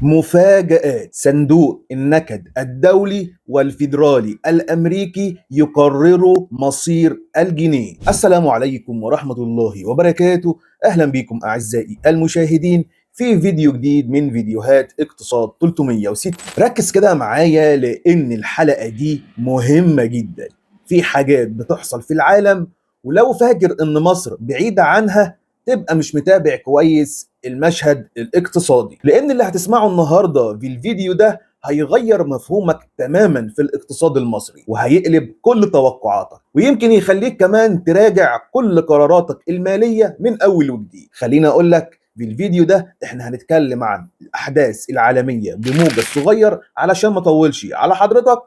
مفاجآت صندوق النكد الدولي والفيدرالي الأمريكي يقرروا مصير الجنيه. السلام عليكم ورحمة الله وبركاته. أهلا بكم أعزائي المشاهدين في فيديو جديد من فيديوهات اقتصاد 360. ركز كده معايا لأن الحلقة دي مهمة جدا. في حاجات بتحصل في العالم ولو فاكر إن مصر بعيدة عنها تبقى مش متابع كويس المشهد الاقتصادي، لان اللي هتسمعه النهارده في الفيديو ده هيغير مفهومك تماما في الاقتصاد المصري وهيقلب كل توقعاتك ويمكن يخليك كمان تراجع كل قراراتك المالية من اول وجديد. خليني اقول لك في الفيديو ده احنا هنتكلم عن الاحداث العالمية بموجز صغير علشان ما اطولش على حضرتك،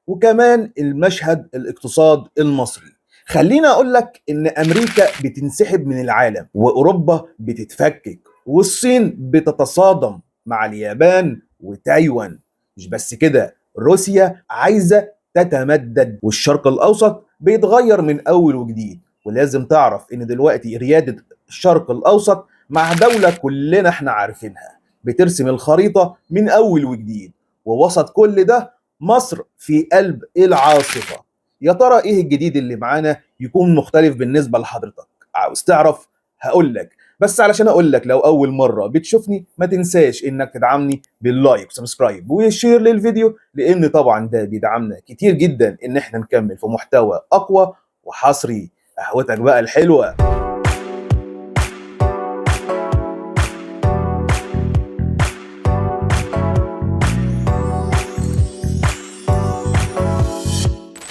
وكمان المشهد الاقتصاد المصري. خليني اقول لك ان امريكا بتنسحب من العالم واوروبا بتتفكك والصين بتتصادم مع اليابان وتايوان. مش بس كده، روسيا عايزة تتمدد والشرق الاوسط بيتغير من اول وجديد. ولازم تعرف ان دلوقتي ريادة الشرق الاوسط مع دولة كلنا احنا عارفينها بترسم الخريطة من اول وجديد، ووسط كل ده مصر في قلب العاصفة. يا ترى ايه الجديد اللي معانا يكون مختلف بالنسبه لحضرتك؟ عاوز تعرف؟ هقول لك، بس علشان اقول لك لو اول مره بتشوفني ما تنساش انك تدعمني باللايك وسبسكرايب وشير للفيديو، لان طبعا ده بيدعمنا كتير جدا ان احنا نكمل في محتوى اقوى وحصري. قهوتك بقى الحلوه.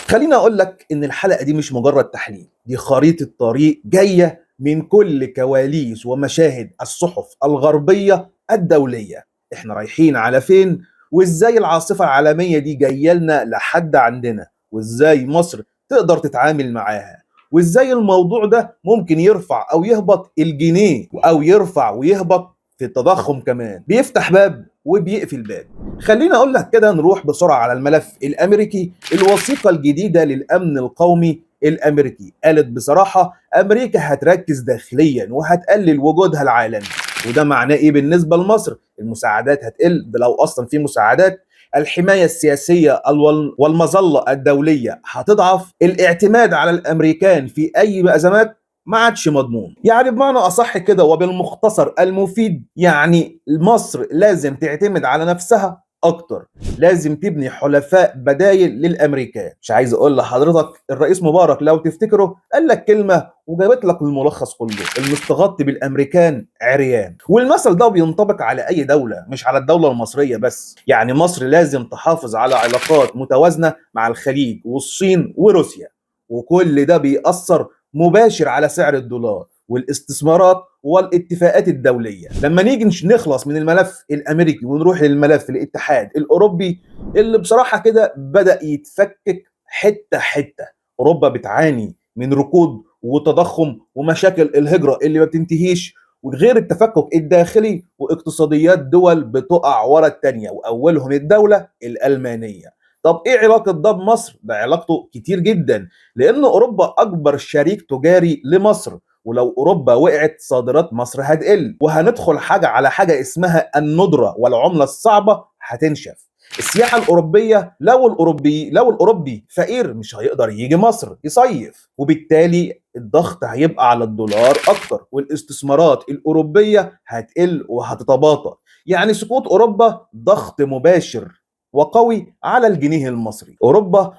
خليني اقول لك ان الحلقه دي مش مجرد تحليل، دي خريطه طريق جايه من كل كواليس ومشاهد الصحف الغربيه الدوليه. احنا رايحين على فين، وازاي العاصفه العالميه دي جايه لنا لحد عندنا، وازاي مصر تقدر تتعامل معاها، وازاي الموضوع ده ممكن يرفع او يهبط الجنيه، او يرفع ويهبط في التضخم كمان، بيفتح باب وبيقفل باب. خليني اقول لك كده، نروح بسرعه على الملف الامريكي. الوثيقه الجديده للامن القومي الامريكي قالت بصراحه امريكا هتركز داخليا وهتقلل وجودها العالمي. وده معناه ايه بالنسبه لمصر؟ المساعدات هتقل، ده لو اصلا في مساعدات. الحمايه السياسيه والمظله الدوليه هتضعف. الاعتماد على الامريكان في اي ازمات ما عادش مضمون. يعني بمعنى اصح كده وبالمختصر المفيد، يعني مصر لازم تعتمد على نفسها اكتر، لازم تبني حلفاء بدايل للامريكان. مش عايز اقول لحضرتك الرئيس مبارك لو تفتكره قال لك كلمه وجابت لك الملخص كله: المستغطي بالامريكان عريان. والمثل ده بينطبق على اي دوله، مش على الدوله المصريه بس. يعني مصر لازم تحافظ على علاقات متوازنه مع الخليج والصين وروسيا، وكل ده بيأثر مباشر على سعر الدولار والاستثمارات والاتفاقات الدولية. لما نيجي نخلص من الملف الأمريكي ونروح للملف الاتحاد الأوروبي، اللي بصراحة كده بدأ يتفكك حتة حتة. أوروبا بتعاني من ركود وتضخم ومشاكل الهجرة اللي ما بتنتهيش، وغير التفكك الداخلي واقتصاديات دول بتقع ورا التانية، وأولهم الدولة الألمانية. طب ايه علاقة ده بمصر؟ ده علاقته كتير جدا، لان اوروبا اكبر شريك تجاري لمصر، ولو اوروبا وقعت صادرات مصر هتقل، وهندخل حاجة على حاجة اسمها الندرة والعملة الصعبة هتنشف. السياحة الأوروبية، لو الأوروبي فقير مش هيقدر يجي مصر يصيف، وبالتالي الضغط هيبقى على الدولار أكتر، والاستثمارات الأوروبية هتقل وهتتباطأ. يعني سقوط أوروبا ضغط مباشر وقوي على الجنيه المصري. أوروبا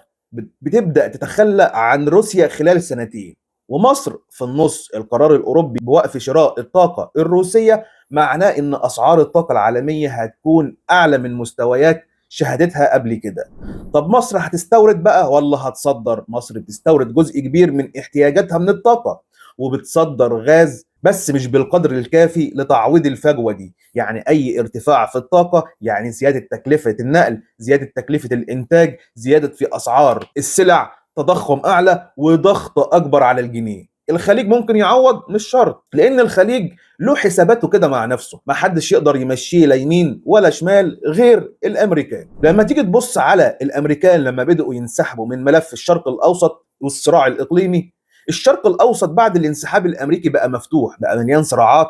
بتبدأ تتخلى عن روسيا خلال سنتين، ومصر في النص. القرار الأوروبي بوقف شراء الطاقة الروسية معناه إن أسعار الطاقة العالمية هتكون أعلى من مستويات شهدتها قبل كده. طب مصر هتستورد بقى ولا هتصدر؟ مصر بتستورد جزء كبير من احتياجاتها من الطاقة، وبتصدر غاز، بس مش بالقدر الكافي لتعويض الفجوة دي. يعني أي ارتفاع في الطاقة يعني زيادة تكلفة النقل، زيادة تكلفة الإنتاج، زيادة في أسعار السلع، تضخم أعلى وضغط أكبر على الجنيه. الخليج ممكن يعوض؟ مش شرط، لأن الخليج له حساباته كده مع نفسه، ما حدش يقدر يمشيه لا يمين ولا شمال غير الأمريكان. لما تيجي تبص على الأمريكان لما بدأوا ينسحبوا من ملف الشرق الأوسط والصراع الإقليمي، الشرق الأوسط بعد الانسحاب الأمريكي بقى مفتوح، بقى مليان صراعات،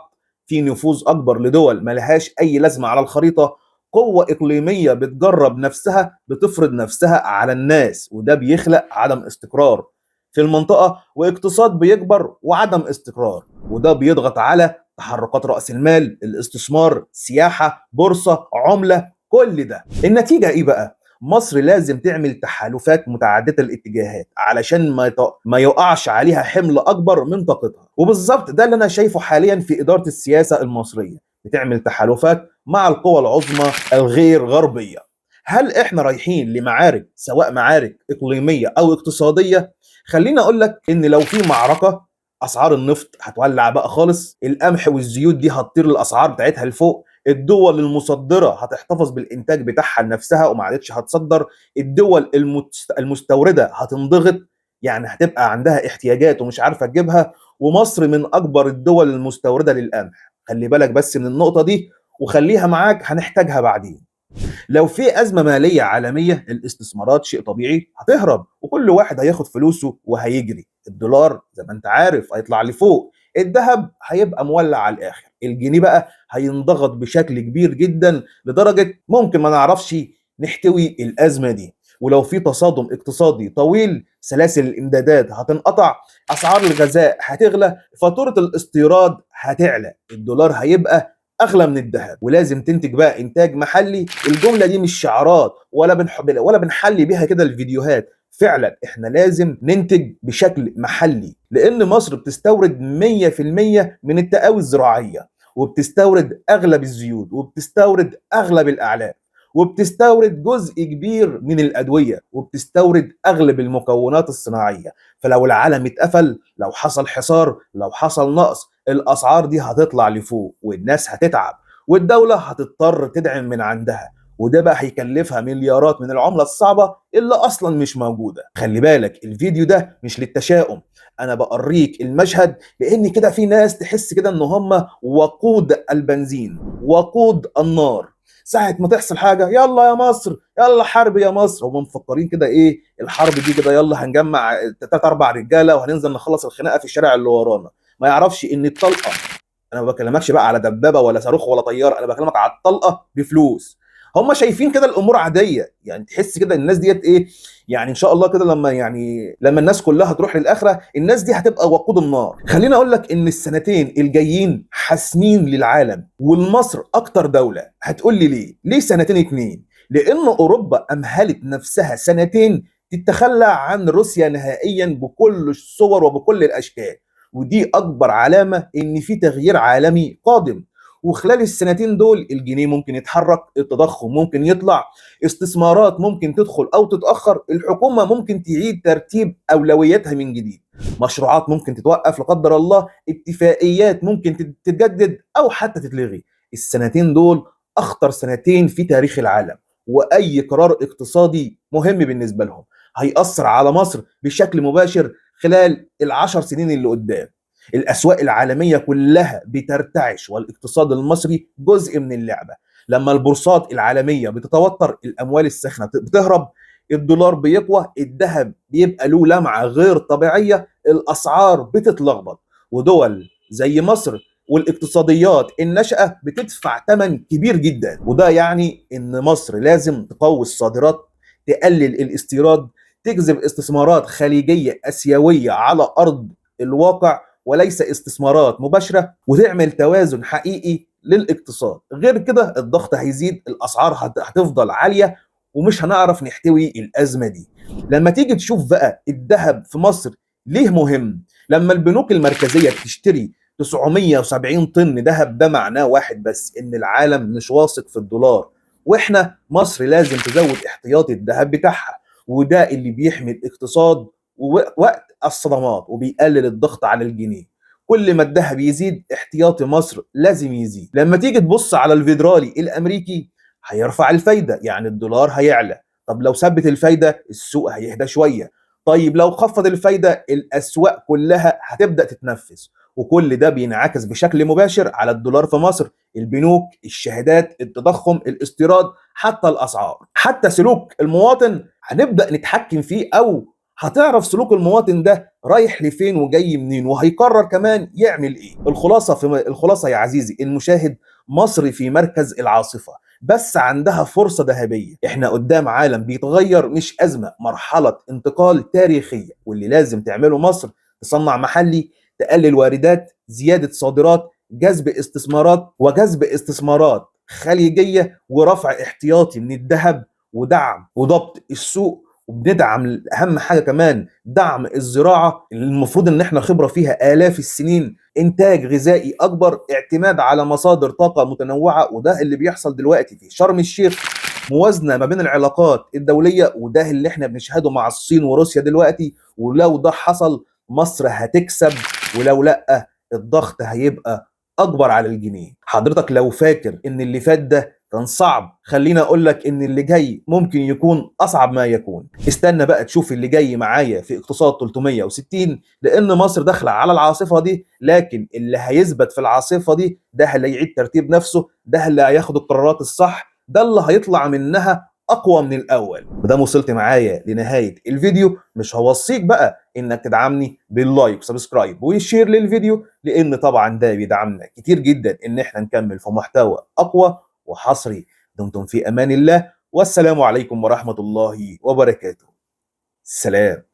في نفوذ أكبر لدول ملهاش أي لازمة على الخريطة، قوة إقليمية بتجرب نفسها بتفرض نفسها على الناس، وده بيخلق عدم استقرار في المنطقة، واقتصاد بيكبر وعدم استقرار، وده بيضغط على تحركات رأس المال، الاستثمار، سياحة، بورصة، عملة. كل ده النتيجة إيه بقى؟ مصر لازم تعمل تحالفات متعددة الاتجاهات علشان ما يقعش عليها حمل أكبر من طاقتها، وبالظبط ده اللي أنا شايفه حاليا في إدارة السياسة المصرية، بتعمل تحالفات مع القوى العظمى الغير غربية. هل احنا رايحين لمعارك، سواء معارك إقليمية أو اقتصادية؟ خليني أقول لك إن لو في معركة، أسعار النفط هتولع بقى خالص، القمح والزيوت دي هتطير الأسعار بتاعتها لفوق، الدول المصدرة هتحتفظ بالإنتاج بتاعها لنفسها وما عادتش هتصدر، الدول المستوردة هتنضغط، يعني هتبقى عندها احتياجات ومش عارفة تجيبها، ومصر من أكبر الدول المستوردة للقمح. خلي بالك بس من النقطة دي وخليها معاك، هنحتاجها بعدين. لو في أزمة مالية عالمية، الاستثمارات شيء طبيعي هتهرب، وكل واحد هياخد فلوسه وهيجري، الدولار زي ما انت عارف هيطلع لفوق، الذهب هيبقى مولع على الآخر، الجنيه بقى هينضغط بشكل كبير جدا لدرجة ممكن ما نعرفش نحتوي الأزمة دي. ولو في تصادم اقتصادي طويل، سلاسل الإمدادات هتنقطع، أسعار الغذاء هتغلى، فاتورة الاستيراد هتعلى، الدولار هيبقى اغلى من الذهب، ولازم تنتج بقى انتاج محلي. الجمله دي مش شعارات ولا بنحلي بيها كده الفيديوهات، فعلا احنا لازم ننتج بشكل محلي، لان مصر بتستورد 100% من التقاوي الزراعيه، وبتستورد اغلب الزيوت، وبتستورد اغلب الاعلاف، وبتستورد جزء كبير من الادويه، وبتستورد اغلب المكونات الصناعيه. فلو العالم اتقفل، لو حصل حصار، لو حصل نقص، الاسعار دي هتطلع لفوق، والناس هتتعب، والدوله هتضطر تدعم من عندها، وده بقى هيكلفها مليارات من العمله الصعبه اللي اصلا مش موجوده. خلي بالك الفيديو ده مش للتشاؤم، انا بوريك المشهد، لان كده في ناس تحس كده ان هم وقود البنزين، وقود النار، ساعة ما تحصل حاجة يلا يا مصر، يلا حرب يا مصر. هم مفكرين كده ايه الحرب دي كده، يلا هنجمع 3 4 رجالة وهننزل نخلص الخناقة في الشارع اللي ورانا. ما يعرفش ان الطلقة، انا ما بكلمكش بقى على دبابة ولا صاروخ ولا طيارة، انا بكلمك على الطلقة بفلوس. هم شايفين كده الامور عاديه، يعني تحس كده الناس ديت ايه، يعني ان شاء الله كده لما الناس كلها تروح للاخره، الناس دي هتبقى وقود النار. خليني اقول لك ان السنتين الجايين حاسمين للعالم ولمصر اكتر دوله. هتقول لي ليه سنتين اتنين؟ لان اوروبا امهلت نفسها سنتين تتخلى عن روسيا نهائيا بكل الصور وبكل الاشكال، ودي اكبر علامه ان في تغيير عالمي قادم. وخلال السنتين دول الجنيه ممكن يتحرك، التضخم ممكن يطلع، استثمارات ممكن تدخل او تتاخر، الحكومه ممكن تعيد ترتيب اولوياتها من جديد، مشروعات ممكن تتوقف لا قدر الله، اتفاقيات ممكن تتجدد او حتى تتلغي. السنتين دول اخطر سنتين في تاريخ العالم، واي قرار اقتصادي مهم بالنسبه لهم هيأثر على مصر بشكل مباشر خلال ال10 سنين اللي قدام. الأسواق العالمية كلها بترتعش، والاقتصاد المصري جزء من اللعبة. لما البورصات العالمية بتتوتر، الأموال الساخنة بتهرب، الدولار بيقوى، الذهب بيبقى له لمعة غير طبيعية، الأسعار بتتلخبط، ودول زي مصر والاقتصاديات الناشئة بتدفع ثمن كبير جدا. وده يعني إن مصر لازم تقوي الصادرات، تقلل الاستيراد، تجذب استثمارات خليجية أسيوية على أرض الواقع وليس استثمارات مباشرة، وتعمل توازن حقيقي للاقتصاد. غير كده الضغط هيزيد، الأسعار هتفضل عالية، ومش هنعرف نحتوي الأزمة دي. لما تيجي تشوف بقى الذهب في مصر ليه مهم، لما البنوك المركزية بتشتري 970 طن ذهب، ده معناه واحد بس، إن العالم مش واثق في الدولار، وإحنا مصر لازم تزود احتياطي الذهب بتاعها، وده اللي بيحمي الاقتصاد ووقت الصدمات، وبيقلل الضغط على الجنيه. كل ما الذهب يزيد، احتياطي مصر لازم يزيد. لما تيجي تبص على الفيدرالي الامريكي، هيرفع الفايده، يعني الدولار هيعلى. طب لو ثبت الفايده، السوق هيهدى شويه. طيب لو خفض الفايده، الاسواق كلها هتبدا تتنفس، وكل ده بينعكس بشكل مباشر على الدولار في مصر، البنوك، الشهادات، التضخم، الاستيراد، حتى الاسعار، حتى سلوك المواطن هنبدا نتحكم فيه، او هتعرف سلوك المواطن ده رايح لفين وجاي منين، وهيقرر كمان يعمل ايه. الخلاصه يا عزيزي المشاهد، مصر في مركز العاصفه، بس عندها فرصة ذهبية. احنا قدام عالم بيتغير، مش أزمة، مرحلة انتقال تاريخية، واللي لازم تعمله مصر تصنع محلي، تقلل واردات، زيادة صادرات، جذب استثمارات خليجية، ورفع احتياطي من الذهب، ودعم وضبط السوق. وبندعم اهم حاجه كمان دعم الزراعه اللي المفروض ان احنا خبره فيها الاف السنين، انتاج غذائي اكبر، اعتماد على مصادر طاقه متنوعه، وده اللي بيحصل دلوقتي في شرم الشيخ. موازنه ما بين العلاقات الدوليه، وده اللي احنا بنشهده مع الصين وروسيا دلوقتي. ولو ده حصل مصر هتكسب، ولو لا الضغط هيبقى اكبر على الجنيه. حضرتك لو فاكر ان اللي فات ده كان صعب، خليني اقول لك ان اللي جاي ممكن يكون اصعب ما يكون. استنى بقى تشوف اللي جاي معايا في اقتصاد 360، لان مصر داخله على العاصفه دي، لكن اللي هيثبت في العاصفه دي ده اللي هيعيد ترتيب نفسه، ده اللي هياخد القرارات الصح، ده اللي هيطلع منها اقوى من الاول. مادام وصلت معايا لنهايه الفيديو، مش هوصيك بقى انك تدعمني باللايك وسبسكرايب وشير للفيديو، لان طبعا ده بيدعمنا كتير جدا ان احنا نكمل في محتوى اقوى وحصري. دمتم في امان الله، والسلام عليكم ورحمه الله وبركاته. سلام.